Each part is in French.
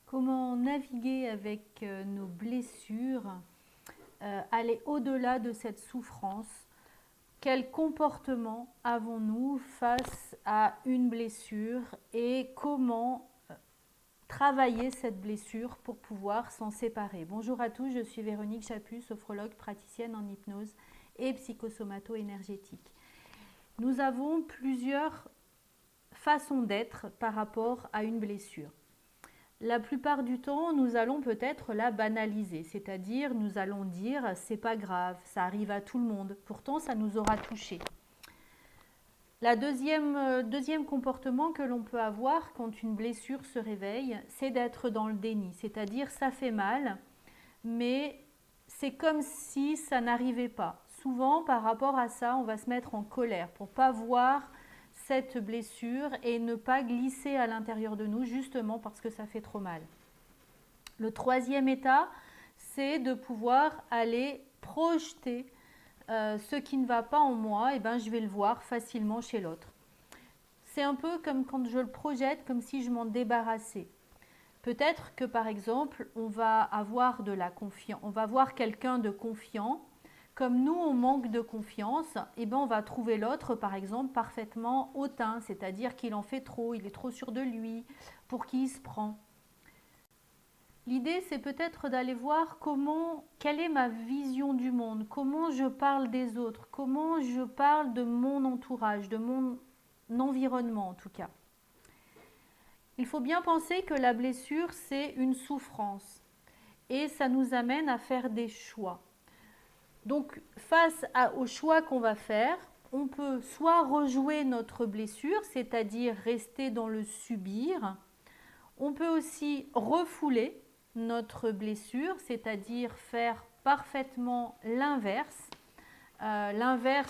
Comment naviguer avec nos blessures, aller au-delà de cette souffrance. Quel comportement avons-nous face à une blessure et comment travailler cette blessure pour pouvoir s'en séparer. Bonjour à tous, je suis Véronique Chaput, sophrologue, praticienne en hypnose et psychosomato-énergétique. Nous avons plusieurs façons d'être par rapport à une blessure. La plupart du temps, nous allons peut-être la banaliser, c'est-à-dire nous allons dire c'est pas grave, ça arrive à tout le monde, pourtant ça nous aura touché. Le deuxième comportement que l'on peut avoir quand une blessure se réveille, c'est d'être dans le déni, c'est-à-dire ça fait mal, mais c'est comme si ça n'arrivait pas. Souvent, par rapport à ça, on va se mettre en colère pour ne pas voir cette blessure et ne pas glisser à l'intérieur de nous, justement parce que ça fait trop mal. Le troisième état, c'est de pouvoir aller projeter ce qui ne va pas en moi, et je vais le voir facilement chez l'autre. C'est un peu comme quand je le projette, comme si je m'en débarrassais. Peut-être que par exemple, on va avoir de la confiance, on va voir quelqu'un de confiant. Comme nous, on manque de confiance, on va trouver l'autre, par exemple, parfaitement hautain, c'est-à-dire qu'il en fait trop, il est trop sûr de lui, pour qui il se prend. L'idée, c'est peut-être d'aller voir quelle est ma vision du monde, comment je parle des autres, comment je parle de mon entourage, de mon environnement en tout cas. Il faut bien penser que la blessure, c'est une souffrance et ça nous amène à faire des choix. Donc, aux choix qu'on va faire, on peut soit rejouer notre blessure, c'est-à-dire rester dans le subir. On peut aussi refouler notre blessure, c'est-à-dire faire parfaitement l'inverse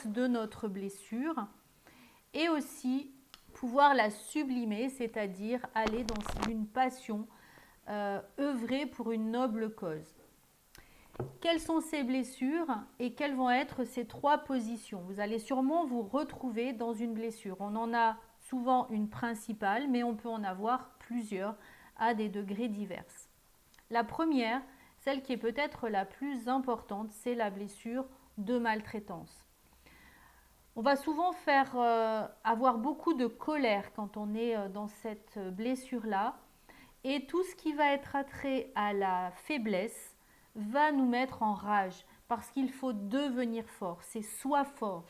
de notre blessure, et aussi pouvoir la sublimer, c'est-à-dire aller dans une passion, œuvrer pour une noble cause. Quelles sont ces blessures et quelles vont être ces trois positions? Vous allez sûrement vous retrouver dans une blessure. On en a souvent une principale, mais on peut en avoir plusieurs à des degrés divers. La première, celle qui est peut-être la plus importante, c'est la blessure de maltraitance. On va souvent avoir beaucoup de colère quand on est dans cette blessure-là, et tout ce qui va être attrait à la faiblesse va nous mettre en rage parce qu'il faut devenir fort, c'est soi fort.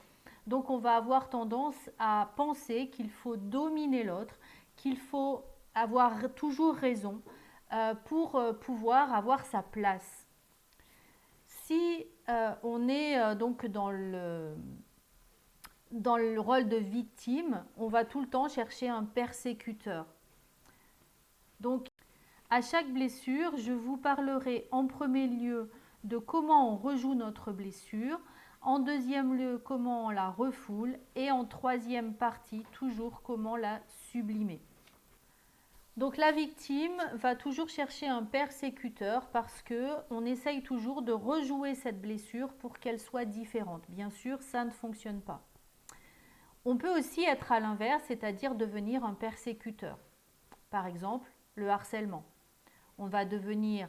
Donc on va avoir tendance à penser qu'il faut dominer l'autre, qu'il faut avoir toujours raison pour pouvoir avoir sa place. Si on est donc dans le rôle de victime, on va tout le temps chercher un persécuteur. Donc, à chaque blessure, je vous parlerai en premier lieu de comment on rejoue notre blessure, en deuxième lieu comment on la refoule et en troisième partie toujours comment la sublimer. Donc la victime va toujours chercher un persécuteur parce qu'on essaye toujours de rejouer cette blessure pour qu'elle soit différente. Bien sûr, ça ne fonctionne pas. On peut aussi être à l'inverse, c'est-à-dire devenir un persécuteur. Par exemple, le harcèlement. On va devenir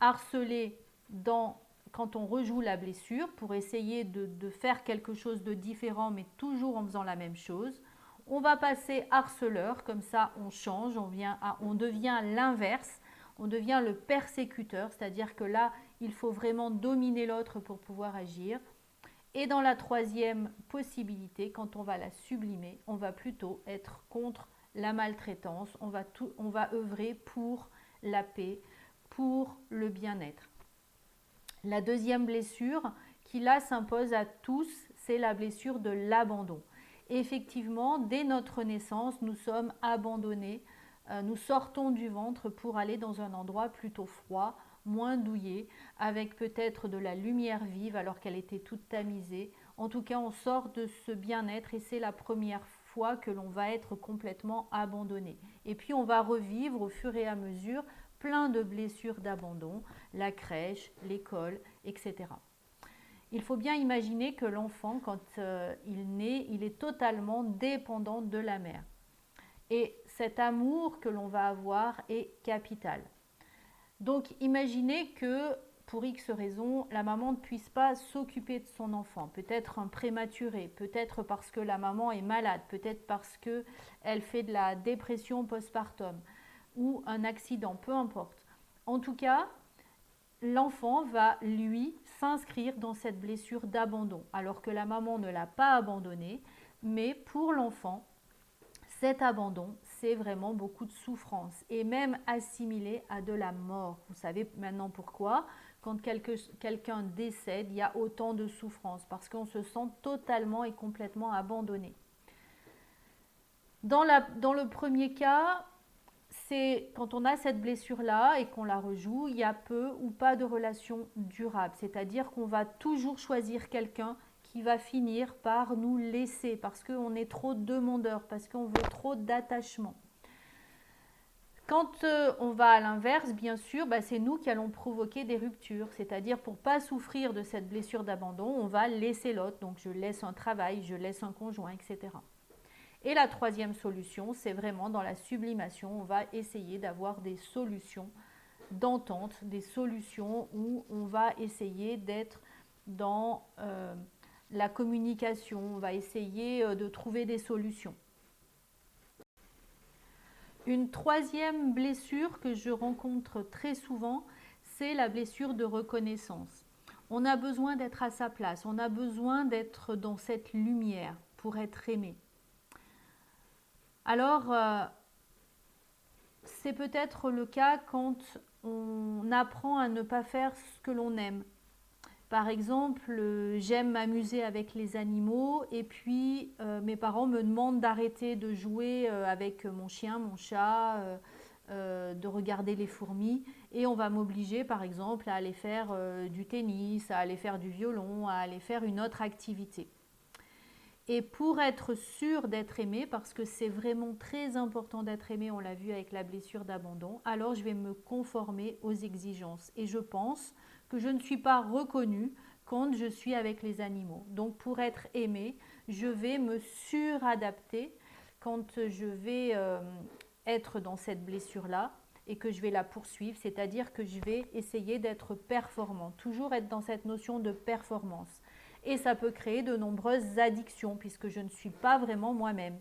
harcelé quand on rejoue la blessure pour essayer de faire quelque chose de différent, mais toujours en faisant la même chose. On va passer harceleur, comme ça on change, on devient l'inverse, on devient le persécuteur, c'est-à-dire que là, il faut vraiment dominer l'autre pour pouvoir agir. Et dans la troisième possibilité, quand on va la sublimer, on va plutôt être contre la maltraitance, on va œuvrer pour la paix, pour le bien-être. La deuxième blessure qui là s'impose à tous, c'est la blessure de l'abandon. Effectivement, dès notre naissance, nous sommes abandonnés, nous sortons du ventre pour aller dans un endroit plutôt froid, moins douillet, avec peut-être de la lumière vive alors qu'elle était toute tamisée. En tout cas, on sort de ce bien-être et c'est la première fois que l'on va être complètement abandonné. Et puis on va revivre au fur et à mesure plein de blessures d'abandon, la crèche, l'école, etc. Il faut bien imaginer que l'enfant, quand il naît, il est totalement dépendant de la mère. Et cet amour que l'on va avoir est capital. Donc imaginez que pour X raison, la maman ne puisse pas s'occuper de son enfant, peut-être un prématuré, peut-être parce que la maman est malade, peut-être parce qu'elle fait de la dépression postpartum ou un accident, peu importe. En tout cas, l'enfant va, lui, s'inscrire dans cette blessure d'abandon, alors que la maman ne l'a pas abandonné, mais pour l'enfant, cet abandon, c'est vraiment beaucoup de souffrance et même assimilé à de la mort. Vous savez maintenant pourquoi, quand quelqu'un décède, il y a autant de souffrance, parce qu'on se sent totalement et complètement abandonné. Dans le premier cas, c'est quand on a cette blessure-là et qu'on la rejoue, il y a peu ou pas de relation durable. C'est-à-dire qu'on va toujours choisir quelqu'un qui va finir par nous laisser parce qu'on est trop demandeur, parce qu'on veut trop d'attachement. Quand on va à l'inverse, bien sûr, c'est nous qui allons provoquer des ruptures. C'est-à-dire pour ne pas souffrir de cette blessure d'abandon, on va laisser l'autre. Donc je laisse un travail, je laisse un conjoint, etc. Et la troisième solution, c'est vraiment dans la sublimation. On va essayer d'avoir des solutions d'entente, des solutions où on va essayer d'être dans la communication, on va essayer de trouver des solutions. Une troisième blessure que je rencontre très souvent, c'est la blessure de reconnaissance. On a besoin d'être à sa place, on a besoin d'être dans cette lumière pour être aimé. Alors, c'est peut-être le cas quand on apprend à ne pas faire ce que l'on aime. Par exemple, j'aime m'amuser avec les animaux et puis mes parents me demandent d'arrêter de jouer avec mon chien, mon chat, de regarder les fourmis et on va m'obliger par exemple à aller faire du tennis, à aller faire du violon, à aller faire une autre activité. Et pour être sûr d'être aimé, parce que c'est vraiment très important d'être aimé, on l'a vu avec la blessure d'abandon, alors je vais me conformer aux exigences. Et je pense que je ne suis pas reconnue quand je suis avec les animaux. Donc pour être aimé, je vais me suradapter quand je vais être dans cette blessure-là et que je vais la poursuivre, c'est-à-dire que je vais essayer d'être performant, toujours être dans cette notion de performance. Et ça peut créer de nombreuses addictions puisque je ne suis pas vraiment moi-même.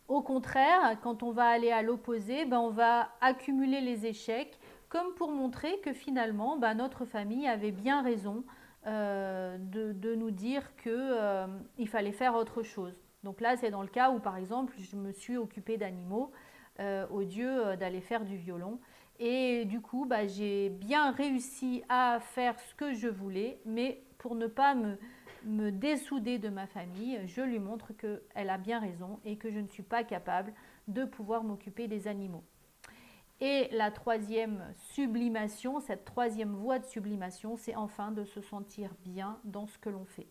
Au contraire, quand on va aller à l'opposé, on va accumuler les échecs comme pour montrer que finalement notre famille avait bien raison de nous dire qu'il fallait faire autre chose. Donc là, c'est dans le cas où par exemple, je me suis occupée d'animaux au lieu d'aller faire du violon. Et du coup, j'ai bien réussi à faire ce que je voulais, mais pour ne pas me dessouder de ma famille, je lui montre qu'elle a bien raison et que je ne suis pas capable de pouvoir m'occuper des animaux. Et la troisième sublimation, cette troisième voie de sublimation, c'est enfin de se sentir bien dans ce que l'on fait.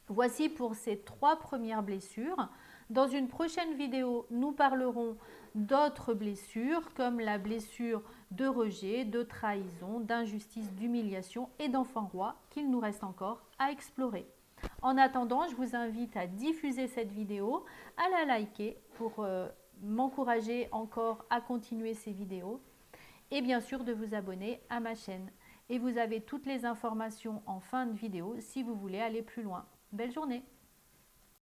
Voici pour ces 3 premières blessures. Dans une prochaine vidéo, nous parlerons d'autres blessures comme la blessure de rejet, de trahison, d'injustice, d'humiliation et d'enfant roi qu'il nous reste encore à explorer. En attendant, je vous invite à diffuser cette vidéo, à la liker pour m'encourager encore à continuer ces vidéos et bien sûr de vous abonner à ma chaîne. Et vous avez toutes les informations en fin de vidéo si vous voulez aller plus loin. Belle journée!